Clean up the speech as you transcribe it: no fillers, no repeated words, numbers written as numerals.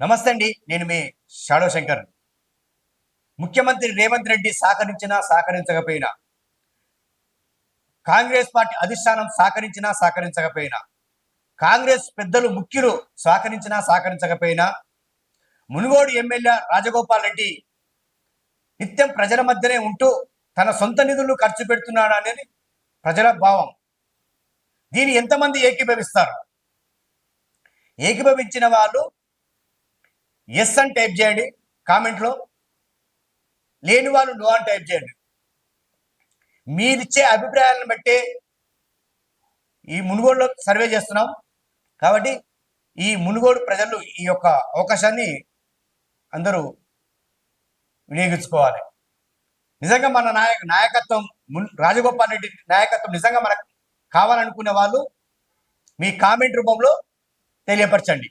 నమస్తే అండి. నేను మీ షాడో శంకర్. ముఖ్యమంత్రి రేవంత్ రెడ్డి సహకరించినా, సహకరించకపోయినా, కాంగ్రెస్ పార్టీ అధిష్టానం సహకరించినా, సహకరించకపోయినా, కాంగ్రెస్ పెద్దలు ముఖ్యులు సహకరించినా, సహకరించకపోయినా, మునుగోడు ఎమ్మెల్యే రాజగోపాల్ రెడ్డి నిత్యం ప్రజల మధ్యనే ఉంటూ తన సొంత నిధులు ఖర్చు పెడుతున్నాడు అనేది ప్రజల భావం. దీన్ని ఎంతమంది ఏకీభవిస్తారు? ఏకీభవించిన వాళ్ళు ఎస్ అని టైప్ చేయండి కామెంట్లో, లేని వాళ్ళు నో అని టైప్ చేయండి. మీరిచ్చే అభిప్రాయాలను బట్టి ఈ మునుగోడులో సర్వే చేస్తున్నాం కాబట్టి ఈ మునుగోడు ప్రజలు ఈ యొక్క అవకాశాన్ని అందరూ వినియోగించుకోవాలి. నిజంగా మన నాయకత్వం రాజగోపాల్ రెడ్డి నాయకత్వం నిజంగా మనకు కావాలనుకునే వాళ్ళు మీ కామెంట్ రూపంలో తెలియపరచండి.